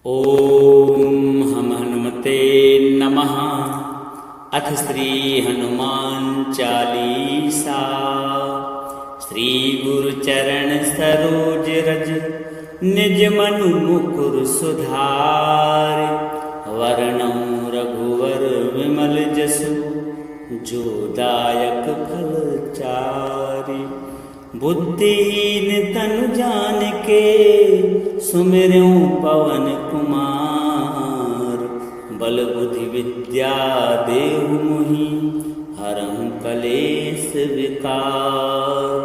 ओम हम हनुमते नमः। अथ श्री हनुमान चालीसा। श्री गुरु चरण सरोज रज निज मनु मुकुर सुधार। वरणं रघुवर विमल जसु जो दायक फल चारि। बुद्धिहीन तनु जानिके सुमिरऊं पवन कुमार। बल बुद्धि विद्या देहु मोहि हरहु कलेश विकार।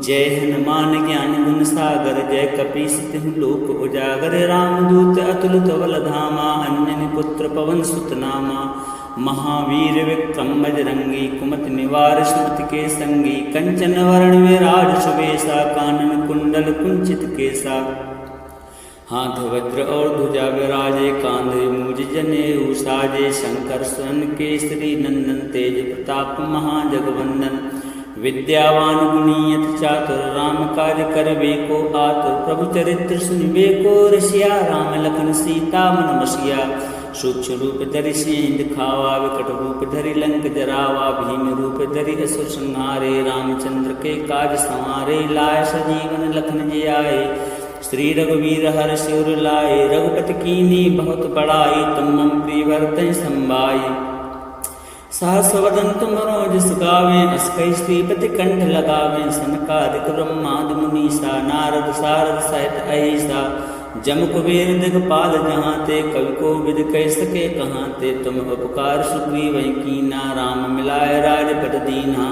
जय हनुमान ज्ञान गुण सागर जय कपीस तिहु लोक उजागर। रामदूत अतुलित बल धामा अंजनी पुत्र पवन सुत नामा। महावीर विक्रम बजरंगी कुमति निवार सुमति के संगी। कंचन वरण विराज सुबेसा कानन कुंडल कुंचित केसा। हाथ वज्र और ध्वजा विराजे कांधे मूज जनेऊ साजे। शंकर स्वयं केसरी नंदन तेज प्रताप महाजगवंदन। विद्यावान गुणी अति चातुर राम काज करबे को आतुर। प्रभु चरित्र सुनबे को रसिया राम लखन सीता मन बसिया। सूक्ष्म रूप धरि सिंह दिखावा विकट रूप धरि लंक जरावा। भीम रूप धरि असुर संहारे रामचंद्र के काज संवारे। लाय सजीवन लखन जी आए श्री रघुवीर हर शिवर लाए। रघुपति कीन्ही बहुत बड़ाई तुम मम प्रिय भरतहि संभाई। सहस वदन तुम जस गावें अस कहि श्रीपति कंठ लगावें। सनकादिक ब्रह्मादि मुनीसा नारद सारद सहित अहिसा। जम कुबेर दिगपाल जहाँ ते कवि को विद कह सके कहाँ ते। तुम उपकार सुग्रीव कीना राम मिलाए राजपद दीना।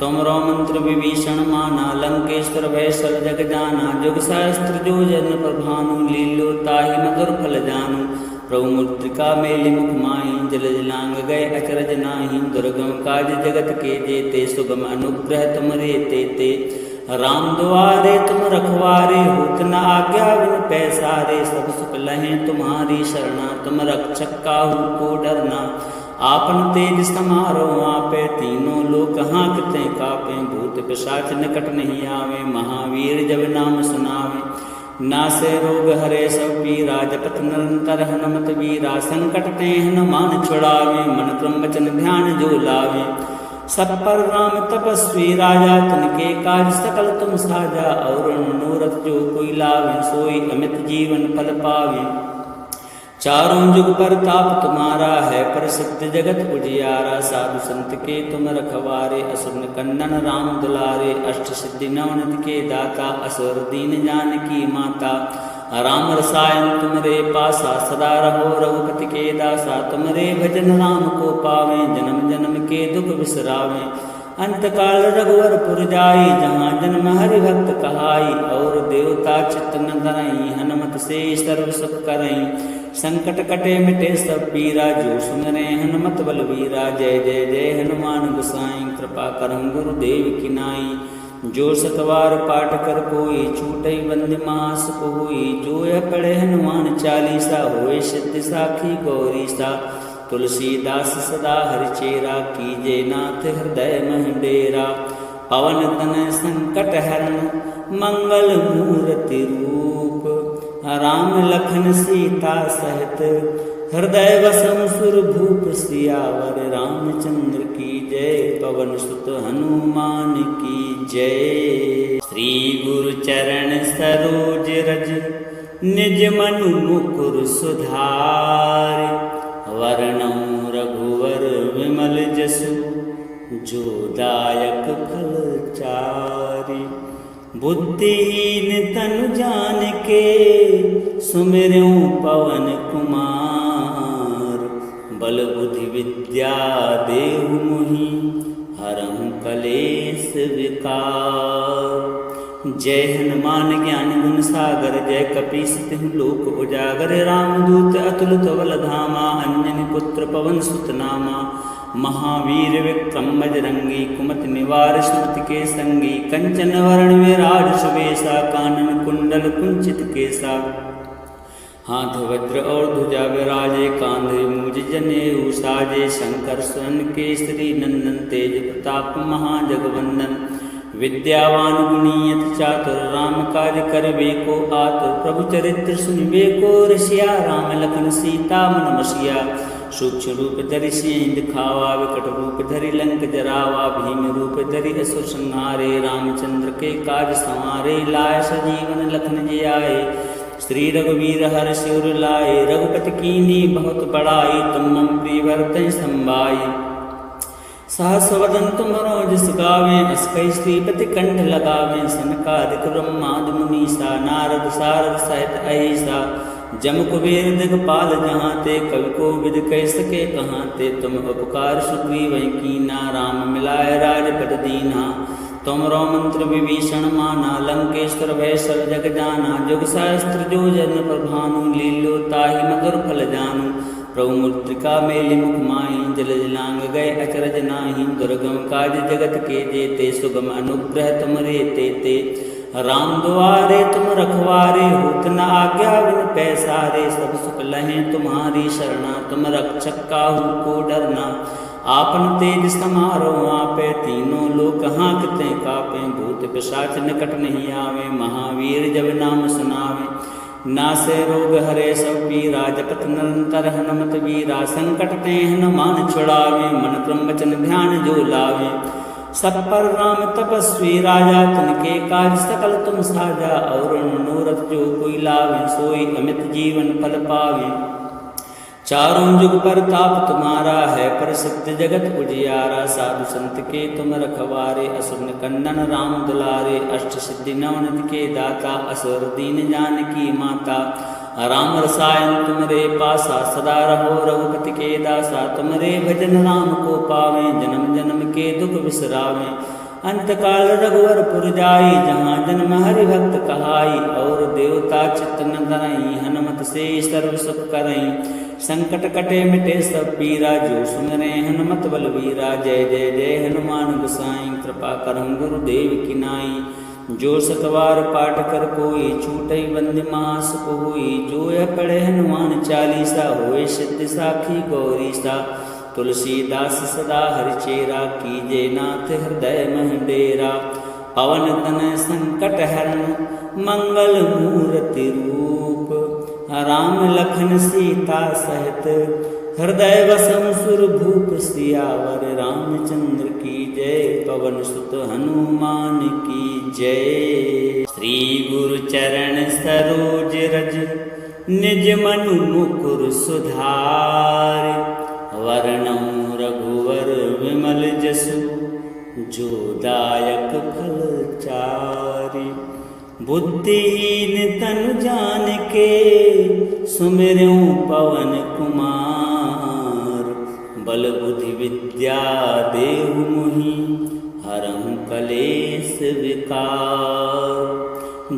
तुमरो मंत्र विभीषण माना लंकेश्वर भय सब जग जाना। जुग सहस्त्र जो जन पर भानु लीलो ताहि मधुर फल जानु। प्रभु मुद्रिका मेलि मुख माहि जल जलांग गए अचरज नाही। दुर्गम काज जगत के जेते सुगम अनुग्रह तुमरे तेते। राम दुआरे तुम रखवारे होत न आज्ञा बिन पैसारे। सब सुख लहें तुम्हारी शरणा तुम रक्षक काहू को डरना। आपन तेज समारो आपे तीनों लोक हाँकते कापे। भूत पिशाच निकट नहीं आवे महावीर जब नाम सुनावे। नासे रोग हरे सब पीरा जपत निरंतर हनुमत वीरा। संकट ते हनुमान छुड़ावे मन क्रम वचन ध्यान जो लावे। सब पर राम तपस्वी राजा तिनके काज सकल तुम साजा। और मनोरथ जो कोई लावे सोई अमित जीवन फल पावे। चारों जुग पर ताप तुम्हारा है प्रसिद्ध जगत उजियारा। साधु संत के तुम रखवारे असुर कंदन राम दुलारे। अष्ट सिद्धि नवनिधि के दाता असुर दीन जानकी माता। राम रसायन तुमरे पासा सदा रहो रघुपति के दासा। तुमरे भजन राम को पावे जन्म जन्म के दुख बिसरावे। अंतकाल रघुवर पुर जाई जहाँ जन्म हरि भक्त कहाई। और देवता चित्त न धरई हनुमत से सर्व सुख करई। संकट कटे मिटे सब पीरा जो सुमरे हनुमत बलवीरा। जय जय जय हनुमान गोसाई कृपा करहु गुरुदेव की नाई। जो सतवार पाठ कर कोई छूटई बंद मास कोई। जो यह पढ़े हनुमान चालीसा होए सिद्धि साखी गौरी सा। तुलसीदास सदा हरिचेरा कीजे नाथ हृदय मह डेरा। पवन तनय संकट हरण मंगल मूर्ति रूप। राम लखन सीता सहित हृदय वसम सुर भूप सियावर। रामचंद्र की जय पवन सुत हनुमान की जय। श्री गुरु चरण सरोज रज निज मनु मुकुर सुधार। वरणं रघुवर विमल जसु जो दायक फल चारि। बुद्धिहीन तनु जानिके सुमिरऊं पवन कुमार। बल बुद्धि विद्या देहु मोहि हरहु कलेश विकार। जय हनुमान ज्ञान गुण सागर जय कपीस तिहु लोक उजागर। रामदूत अतुलित बल धामा अंजनी पुत्र पवन सुत नामा। महावीर विक्रम बजरंगी कुमति निवार सुमति के संगी। कंचन वरण विराज सुबेसा कानन कुंडल कुंचित केसा। हाथ वज्र और ध्वजा विराजे कांधे मूज जनेऊ साजे। शंकर स्वयं केसरी नंदन तेज प्रताप महाजगवंदन। विद्यावान गुणी अति चातुर, राम काज करबे को आतुर। प्रभु चरित्र सुनबे को रसिया, राम लखन सीता मन बसिया। सूक्ष्म रूप धरि सिंह दिखावा, विकट रूप धरि लंक जरावा। भीम रूप धरि असुर संहारे, रामचंद्र के काज संवारे। लाय सजीवन लखन जी आए, श्री रघुवीर हर्षि उर लाए। रघुपति कीन्ही बहुत बड़ाई, तुम मम प्रिय भरतहि संभाई। सहस वदन तुमरो जस गावें, अस कहि श्रीपति कंठ लगावें। सनकादिक ब्रह्मादि मुनीसा, नारद सारद सहित अहिसा। जम कुबेर दिगपाल जहाँ ते, कवि को विद कह सके कहाँ ते। तुम उपकार सुग्रीवहि कीना, राम मिलाय राजपद दीना। तुमरो मंत्र विभीषण माना, लंकेश्वर भय सब जग जाना। जुग सहस्त्र जो जन प्रभानु, लील्यो ताहि मधुर फल जानू। प्रभु मुद्रिका मेलि मुख माहि, जल जलांग गए अचरज नाही। दुर्गम काज जगत के जेते, सुगम अनुग्रह तुमरे तेते। राम दुआरे तुम रखवारे, होत न आज्ञा बिन पैसारे। सब सुख लहें तुम्हारी शरणा, तुम रक्षक काहू को डरना। आपन तेज समारो आपे, तीनों लोक हाँकते कापे। भूत पिशाच निकट नहीं आवे, महावीर जब नाम सुनावे। नासे रोग हरे सब पीरा, जपत निरंतर हनुमत वीरा। संकट ते हनुमान छुड़ावे, मन क्रम वचन ध्यान जो लावे। सब पर राम तपस्वी राजा, तिनके काज सकल तुम साजा। और मनोरथ जो कोई लावे, सोई अमित जीवन फल पावे। चारों जुग पर ताप तुम्हारा है, प्रसिद्ध जगत उजियारा। साधु संत के तुम रखवारे, असुर निकंदन राम दुलारे। अष्ट सिद्धि नवनिधि के दाता, असुर दीन जानकी माता। राम रसायन तुमरे पासा, सदा रहो रघुपति के दासा। तुमरे भजन राम को पावे, जन्म जन्म के दुख बिसरावे। अंतकाल रघुवर पुर जाई, जहाँ जन्म हरि भक्त कहाई। और देवता चित्त न धरई, हनुमत से सर्व सुख करई। संकट कटे मिटे सब पीरा, जो सुमरे हनुमत बलवीरा। जय जय जय हनुमान गोसाई, कृपा करहु गुरुदेव की नाई। जो सतवार पाठ कर कोई, छूटई बंदी महासुख होई। जो यह पढ़े हनुमान चालीसा, होए सिद्धि साखी गौरीसा। तुलसीदास सदा हरिचेरा, कीजे नाथ हृदय मह डेरा। पवन तनय संकट हरण, मंगल मूर्ति रूप। राम लखन सीता सहित, हृदय वसम सुर भूप। सियावर रामचंद्र की जय, पवन सुत हनुमान की जय। श्री गुरु चरण सरोज रज, निज मनु मुकुर सुधार। वर्णौ रघुवर विमल जसु, जो दायक फल चारि। बुद्धिहीन तनु जानिके, सुमिरऊं पवन कुमार। बल बुद्धि विद्या देहु मोहि, हरहु कलेश विकार।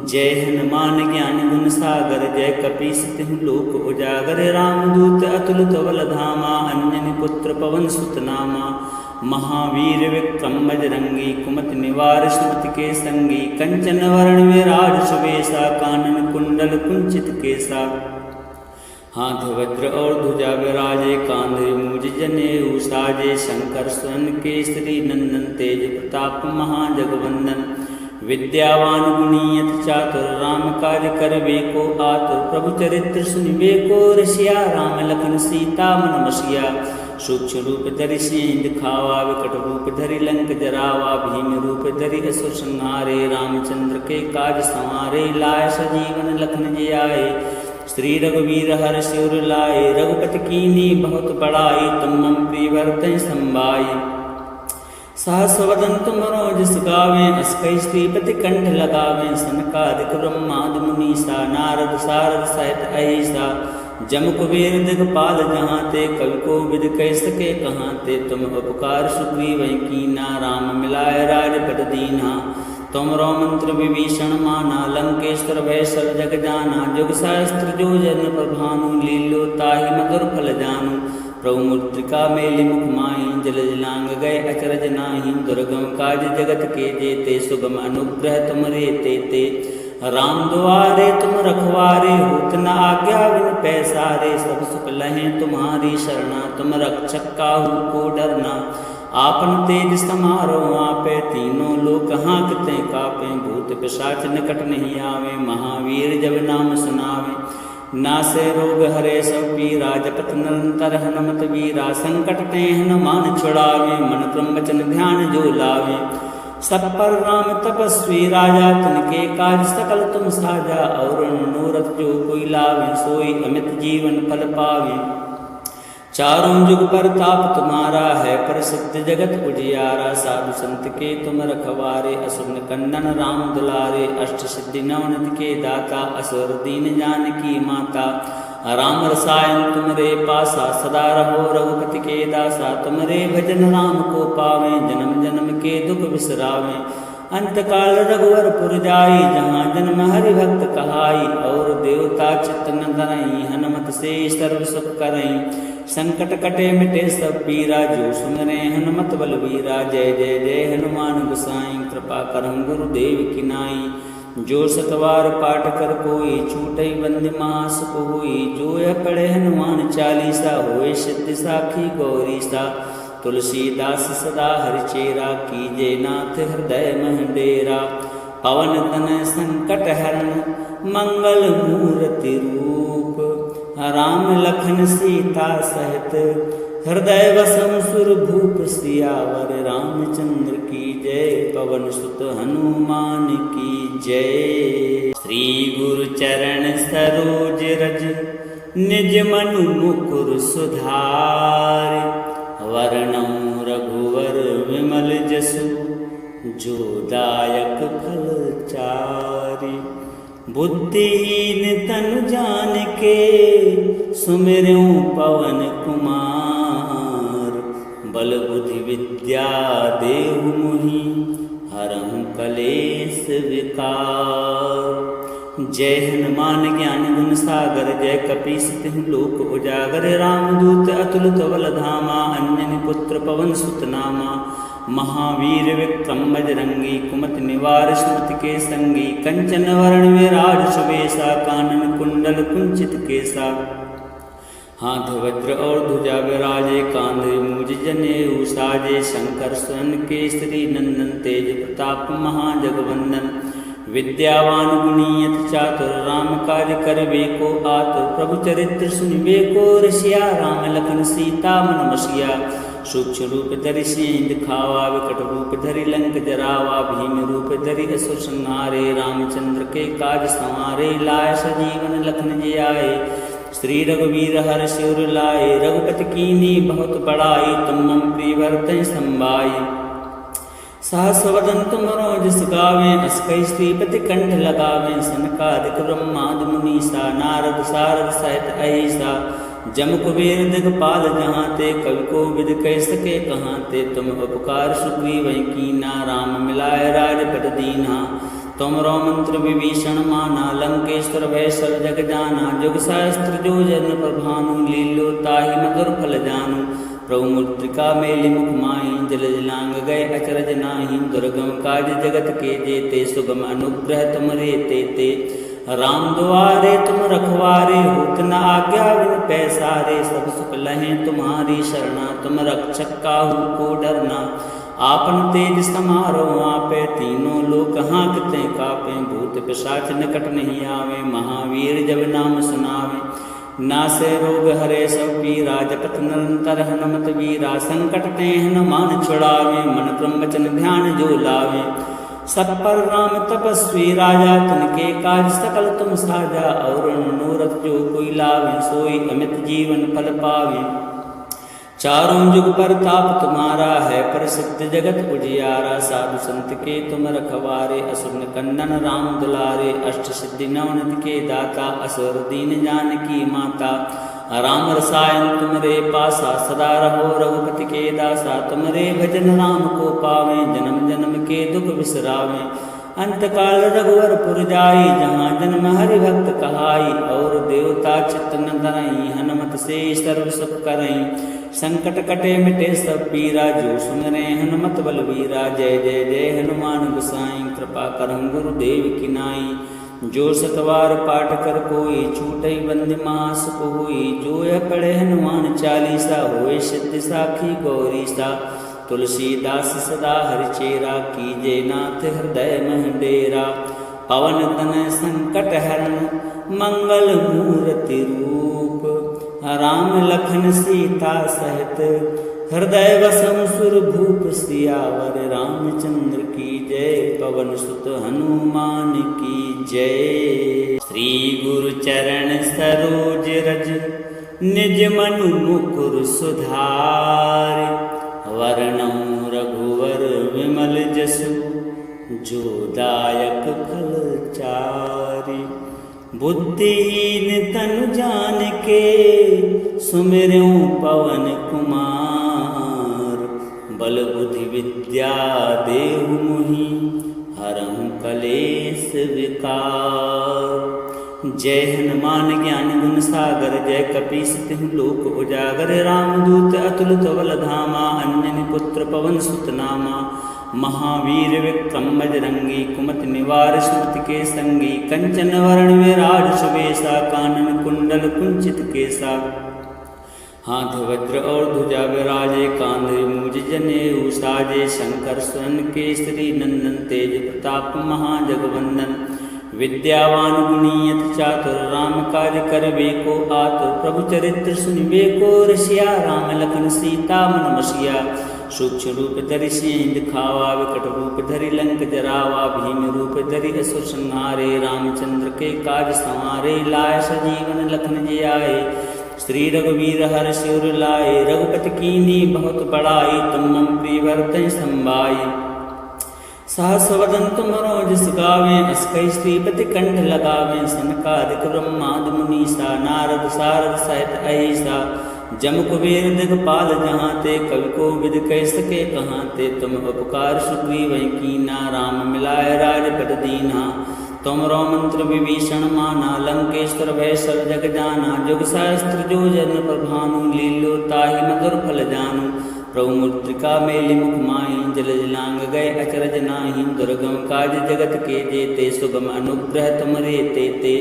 जय हनुमान ज्ञान गुण सागर, जय कपीस तिहु लोक उजागर। रामदूत अतुलित बल धामा, अंजनी पुत्र पवन सुत नामा। महावीर विक्रम बजरंगी, कुमति निवार सुमति के संगी। कंचन वरण विराज सुबेसा, कानन कुंडल कुंचित केसा। हाथ वज्र और ध्वजा विराजे, कांधे मूज जनेऊ साजे। शंकर सुरन केसरी नंदन, तेज प्रताप महाजगवंदन। विद्यावान गुणी अति चातुर, राम काज करबे को आतुर। प्रभु चरित्र सुनबे को रसिया, राम लखन सीता मन बसिया। सूक्ष्म रूप धरि सिंह दिखावा, विकट रूप धरि लंक जरावा। भीम रूप धरि असुर संहारे, रामचंद्र के काज संवारे। लाय सजीवन लखन जी आए, श्री रघुवीर हर्षि उर लाए। रघुपति कीन्ही बहुत बड़ाई, तुम मम प्रिय भरतहि संभाई। सहस वदन तुमरो जस गावें, अस कहि श्रीपति कंठ लगावें। सनकादिक ब्रह्मादि मुनीसा, नारद सारद सहित अहिसा। जम कुबेर दिगपाल जहाँ ते, कवि को विद कह सके कहाँ ते। तुम उपकार सुग्रीवहि कीना, राम मिलाय राजपद दीना। तुमरो मंत्र विभीषण माना, लंकेश्वर भय सब जग जाना। जुग सहस्त्र जो जन प्रभानु, लील्यो ताहि मधुर फल जानू। प्रभु मुद्रिका मेलि मुख माहि, जल जलांग गए अचरज नाही। दुर्गम काज जगत के जेते, सुगम अनुग्रह तुमरे तेते। राम दुआरे तुम रखवारे, होत न आज्ञा बिन पैसारे। सब सुख लहें तुम्हारी शरणा, तुम रक्षक काहू को डरना। आपन तेज समारो आपे, तीनों लोक हाँकते कापे। भूत पिशाच निकट नहीं आवे, महावीर जब नाम सुनावे। नासे रोग हरे सब पीरा, जपत निरंतर हनुमत वीरा। संकट ते हनुमान छुड़ावे, मन क्रम वचन ध्यान जो लावे। सब पर राम तपस्वी राजा, तिनके काज सकल तुम साजा। और मनोरथ जो कोई लावे, सोई अमित जीवन फल पावे। चारों जुग पर ताप तुम्हारा है, प्रसिद्ध जगत उजियारा। साधु संत के तुम रखवारे, असुर निकंदन राम दुलारे। अष्ट सिद्धि नवनिधि के दाता, असुर दीन जानकी माता। राम रसायन तुमरे पासा, सदा रहो रघुपति के दासा। तुमरे भजन राम को पावे, जन्म जन्म के दुख बिसरावे। अंत काल रघुवर पुर जाई, जहाँ जन्म हरि भक्त कहाई। और देवता चित्त न धरई, हनुमत से सर्व सुख करई। संकट कटे मिटे सब पीरा, जो सुमरे हनुमत बलवीरा। जय जय जय हनुमान गोसाई, कृपा करहु गुरुदेव की नाई। जो सतवार पाठ कर कोई, छूटई बंदी महासुख होई। जो यह पढ़े हनुमान चालीसा, होए सिद्धि साखी गौरी सा। तुलसीदास सदा हरिचेरा, कीजे नाथ हृदय मह डेरा। पवन तनय संकट हरण, मंगल मूर्ति रूप। राम लखन सीता सहित, हृदय वसम सुर भूप। सियावर रामचंद्र की जय, पवन सुत हनुमान की जय। श्री गुरु चरण सरोज रज, निज मनु मुकुर सुधार। वर्णौ रघुवर विमल जसु, जो दायक फल चारि। बुद्धिहीन तनु जानिके, सुमिरऊं पवन कुमार। बल बुद्धि विद्या देहु मोहि, हरहु कलेश विकार। जय हनुमान ज्ञान गुण सागर, जय कपीस तिहुँ लोक उजागर। रामदूत अतुलित बल धामा, अंजनी पुत्र पवन सुत नामा। महावीर विक्रम बजरंगी, कुमति निवार सुमति के संगी। कंचन वरण विराज सुबेसा, कानन कुंडल कुंचित केसा। हाथ वज्र और ध्वजा विराजे, कांधे मूज जनेऊ साजे। शंकर सुवन केसरी नंदन, तेज प्रताप महाजगवंदन। विद्यावान गुणी अति चातुर, राम काज करबे को आतुर। प्रभु चरित्र सुनिबे को रसिया, राम लखन सीता मन बसिया। सूक्ष्म रूप धरि सिंह दिखावा, विकट रूप धरि लंक जरावा। भीम रूप धरि असुर संहारे, रामचंद्र के काज संवारे। लाय सजीवन लखन जियाए, श्री रघुवीर हर्षि उर लाए। रघुपति कीन्ही बहुत बड़ाई, तुम मम प्रिय भरतहि संभाई। सहस वदन तुमरो जस गावें, अस कई श्रीपति कंठ लगावें। सनकादिक ब्रह्मादि मुनीसा, नारद सारद सहित अहिसा। जम कुबेर दिगपाल जहाँ ते, कवि को विद कह सके कहाँ ते। तुम उपकार सुग्रीवहि कीना, राम मिलाय राजपद दीन्हा। तुमरो मंत्र विभीषण माना, लंकेश्वर भय सब जग जाना। जुग सहस्त्र जो जन पर भानु, लील्यो ताहि मधुर फल जानु। प्रभु मुद्रिका मेलि मुख माहि, जल जलांग गए अचरज नाही। दुर्गम काज जगत के जेते, सुगम अनुग्रह तुमरे तेते। राम दुआरे तुम रखवारे, होत न आज्ञा बिन पैसारे। सब सुख लहें तुम्हारी शरणा, तुम रक्षक काहू को डरना। आपन तेज समारो आपे, तीनों लोक हाँकते कापे। भूत पिशाच निकट नहीं आवे, महावीर जब नाम सुनावे। नासे रोग हरे सब पीरा, जपत निरंतर हनुमत वीरा। संकट ते हनुमान छुड़ावे, मन क्रम वचन ध्यान जो लावे। सब पर राम तपस्वी राजा, तिनके काज सकल तुम साजा। और मनोरथ जो कोई लावे, सोई अमित जीवन फल पावे। चारों जुग पर ताप तुम्हारा है, प्रसिद्ध जगत उजियारा। साधु संत के तुम रखवारे, असुर निकंदन राम दुलारे। अष्ट सिद्धि नवनिधि के दाता, असुर दीन जानकी माता। राम रसायन तुमरे पासा, सदा रहो रघुपति के दासा। तुमरे भजन राम को पावे, जन्म जन्म के दुख बिसरावे। अंत काल रघुवर पुर जाई, जहाँ जन्म हरि भक्त कहाई। और देवता चित्त न धरई, हनुमत से सर्व सुख करई। संकट कटे मिटे सब पीरा, जो सुमरे हनुमत बलवीरा। जय जय जय हनुमान गोसाई, कृपा करहु गुरुदेव की नाई। जो सतवार पाठ कर कोई, छूटई बंदी महासुख होई। जो यह पढ़े हनुमान चालीसा, होए सिद्धि साखी गौरी सा। तुलसीदास सदा हरिचेरा, कीजे नाथ हृदय मह डेरा। पवन तनय संकट हरण, मंगल मूर्ति रूप। राम लखन सीता सहित, हृदय वसम सुर भूप। सियावर रामचंद्र की जय, पवन सुत हनुमान की जय। श्री गुरु चरण सरोज रज, निज मनु मुकुर सुधार। वर्णौ रघुवर विमल जसु, जो दायक फल चारि। बुद्धिहीन तनु जानिके, सुमिरऊं पवन कुमार। बल बुद्धि विद्या देहु मोहि, हरहु कलेश विकार। जय हनुमान ज्ञान गुण सागर, जय कपीस तिहु लोक उजागर। रामदूत अतुलित बल धामा, अंजनी पुत्र पवन सुत नामा। महावीर विक्रम बजरंगी, कुमति निवार सुमति के संगी। कंचन वरण विराज सुबेसा, कानन कुंडल कुंचित केसा। हाथ वज्र और ध्वजा विराजे, कांधे मूज जनेऊ साजे। शंकर स्वर्ण केसरी नंदन, तेज प्रताप महाजगवंदन। विद्यावान गुणी अति चातुर, राम काज करबे को आतुर। प्रभु चरित्र सुनिबे को रसिया, राम लखन सीता मन बसिया। सूक्ष्म रूप धरि सिंह दिखावा, विकट रूप धरि लंक जरावा। भीम रूप धरि असुर संहारे, रामचंद्र के काज संवारे। लाय सजीवन लखन जी आए, श्री रघुवीर हर्ष उर लाए। रघुपति कीन्ही बहुत बड़ाई, तुम मम प्रिय भरतहि संभाई। सहस वदन तुम रोजस गावें, अस कहि श्रीपति कंठ लगावें। सनकादिक ब्रह्मादि मुनीसा, नारद सारद सहित अहिसा। जम कुबेर दिगपाल जहाँ ते, कवि को विद कह सके कहाँ ते। तुम उपकार सुग्रीव कीना, राम मिलाय राजपद दीना। तुमरो मंत्र विभीषण माना, लंकेश्वर भय सब जग जाना। जुग सहस्त्र जो जन पर भानु, लीलो ताहि मधुर फल जानू। प्रभु मुद्रिका मेलि मुख माहि, जल जलांग गए अचरज नाही। दुर्गम काज जगत के जेते, सुगम अनुग्रह तुमरे तेते।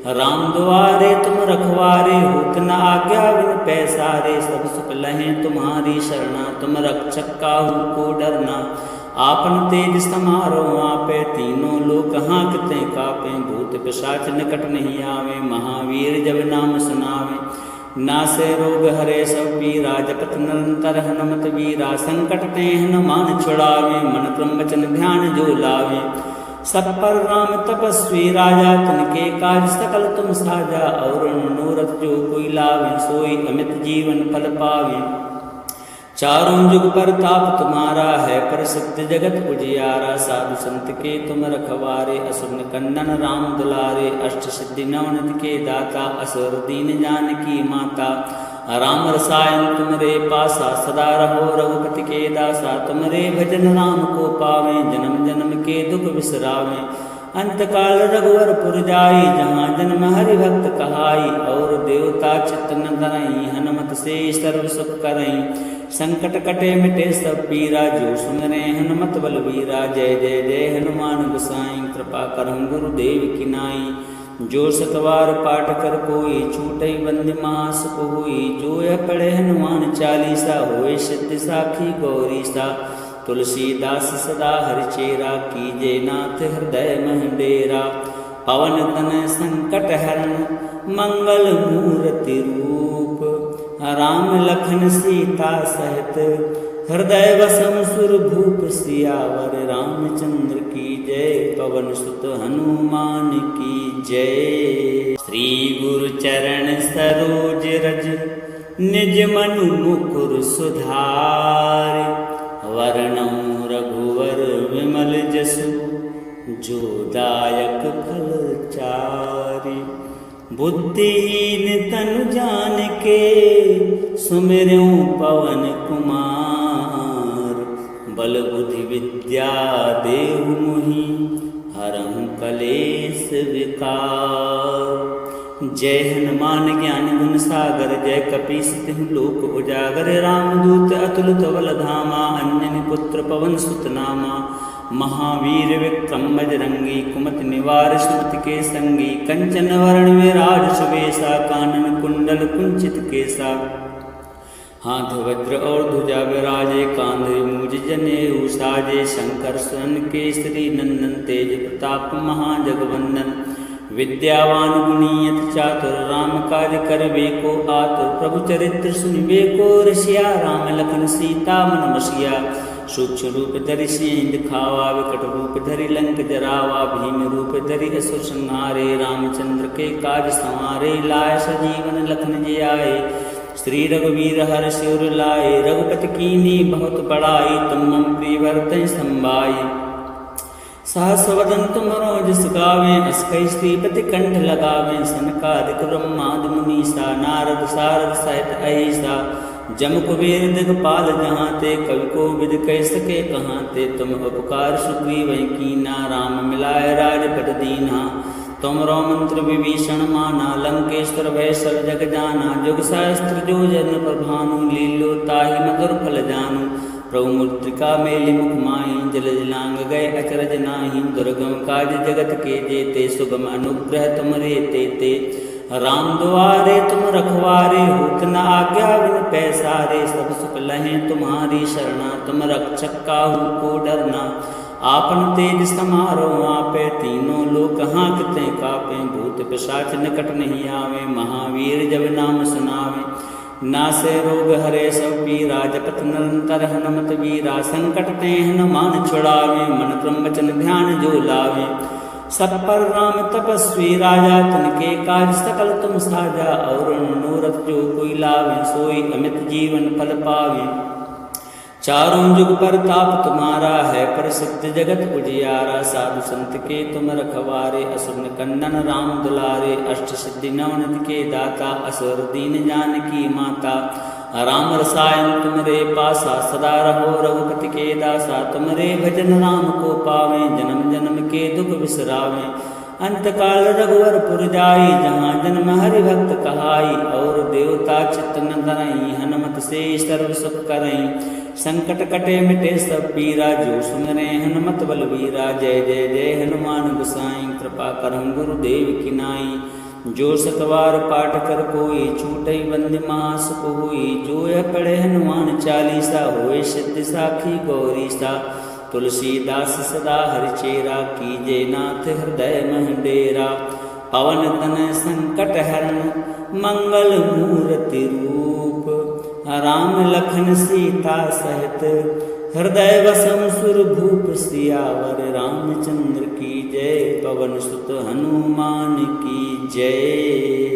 राम दुआरे तुम रखवारे, होत न आज्ञा बिन पैसारे। सब सुख लहें तुम्हारी शरणा, तुम रक्षक काहू को डरना। आपन तेज समारो आपे, तीनों लोक हाँकते कापे। भूत पिशाच निकट नहीं आवे, महावीर जब नाम सुनावे। नासे रोग हरे सब पीरा, जपत निरंतर हनुमत वीरा। संकट ते हनुमान छुड़ावे, मन क्रम वचन ध्यान जो लावे। सब पर राम तपस्वी राजा, तिनके काज सकल तुम साजा। और मनोरथ जो कोई लावे, सोई अमित जीवन फल पावे। चारों जुग परताप तुम्हारा है, प्रसिद्ध जगत उजियारा। साधु संत के तुम रखवारे, असुर निकंदन राम दुलारे। अष्ट सिद्धि नवनिधि के दाता, असुर दीन जानकी माता। राम रसायन तुमरे पासा, सदा रहो रघुपति के दासा। तुमरे भजन राम को पावे, जन्म जन्म के दुख बिसरावे। अंतकाल रघुवर पुर जाई, जहाँ जन्म हरि भक्त कहाई। और देवता चित्त न धरई, हनुमत से सर्व सुख करई। संकट कटे मिटे सब पीरा, जो सुमिरै हनुमत बलवीरा। जय जय जय हनुमान गोसाई, कृपा करहु गुरुदेव की नाई। जो सतवार पाठ कर कोई, छूटई बंदी महासुख होई। जो यह पढ़े हनुमान चालीसा, होए सिद्धि साखी गौरीसा। तुलसीदास सदा हरिचेरा, कीजे नाथ हृदय मह डेरा। पवन तनय संकट हरण, मंगल मूर्ति रूप। राम लखन सीता सहित, हृदय वसम सुर भूप। सियावर रामचंद्र की जय, पवन सुत हनुमान की जय। श्री गुरु चरण सरोज रज, निज मनु मुकुर सुधार। वर्णौ रघुवर विमल जसु, जो दायक फल चारि। बुद्धिहीन तनु जानिके, सुमिरऊं पवन कुमार। बल बुद्धि विद्या देहु मोहि, हरहु कलेश विकार। जय हनुमान ज्ञान गुण सागर, जय कपीस तिहु लोक उजागर। रामदूत अतुलित बल धामा, अंजनी पुत्र पवन सुत नामा। महावीर विक्रम बजरंगी, कुमति निवार सुमति के संगी। कंचन वरण विराज सुबेसा, कानन कुंडल कुंचित केसा। हाथ वज्र और ध्वजा विराजे, कांधे मूज जनेऊ साजे। शंकर सुवन केसरी नंदन, तेज प्रताप महाजगवंदन। विद्यावान गुणी अति चातुर, राम काज करबे को आतुर। प्रभु चरित्र सुनबे को रसिया, राम लखन सीता मन बसिया। सूक्ष्म रूप धरि सिंह दिखावा, विकट रूप धरि लंक जरावा। भीम रूप धरि असुर संहारे, रामचंद्र के काज संवारे। लाय सजीवन लखन जी आए, श्री रघुवीर हर्ष उर लाए। रघुपति कीन्ही बहुत बड़ाई, तुम मम प्रिय भरतहि संभाई। सहस वदन तुमरो जस गावें, अस कहि श्रीपति कंठ लगावें। सनकादिक ब्रह्मादि मुनीसा, नारद सारद सहित अहिसा। जम कुबेर दिगपाल जहाँ ते, कवि को विद कह सके कहाँ ते। तुम उपकार सुग्रीव कीना, राम मिलाए राजपद दीना। तुमरो मंत्र विभीषण माना, लंकेश्वर भय सब जग जाना। जुग सहस्त्र जो जन पर भानु, लीलो ताहि मधुर फल जानू। प्रभु मुद्रिका मेलि मुख माहि, जल जलांग गए अचरज नाही। दुर्गम काज जगत के जेते, सुगम अनुग्रह तुमरे तेते। राम द्वारे तुम रखवारे, होत न आज्ञा बिन पैसारे। सब सुख लहें तुम्हारी शरणा, तुम रक्षक काहू को डरना। आपन तेज समारो आपे, तीनों लोक हाँकते कापे। भूत पिशाच निकट नहीं आवे, महावीर जब नाम सुनावे। नासे रोग हरे सब पीरा, जपत निरंतर हनुमत वीरा। संकट ते हनुमान छुड़ावे, मन क्रम वचन ध्यान जो लावे। सब पर राम तपस्वी राजा, तिनके काज सकल तुम साजा। और मनोरथ जो कोई लावे, सोई अमित जीवन फल पावे। चारों जुग पर ताप तुम्हारा है, प्रसिद्ध जगत उजियारा। साधु संत के तुम रखवारे, असुर कंदन राम दुलारे। अष्ट सिद्धि नवनिधि के दाता, असुर दीन जानकी माता। राम रसायन तुमरे पासा, सदा रहो रघुपति के दासा। तुमरे भजन राम को पावे, जन्म जन्म के दुख बिसरावे। अंतकाल रघुवर पुर जाई, जहाँ जन्म हरि भक्त कहाई। और देवता चित्त न धरई, हनुमत से सर्व सुख करई। संकट कटे मिटे सब पीरा, जो सुमरे हनुमत बलवीरा। जय जय जय हनुमान गोसाई, कृपा करहु गुरुदेव की नाई। जो सतवार पाठ कर कोई, छूटई बंदी महासुख होई। जो यह पढ़े हनुमान चालीसा, होए सिद्धि साखी गौरी सा। तुलसीदास सदा हरिचेरा, कीजे नाथ हृदय मह डेरा। पवन तनय संकट हरण, मंगल मूर्ति रूप। राम लखन सीता सहित, हृदय वसम सुर भूप। सियावर रामचंद्र की जय, पवन सुत हनुमान की जय।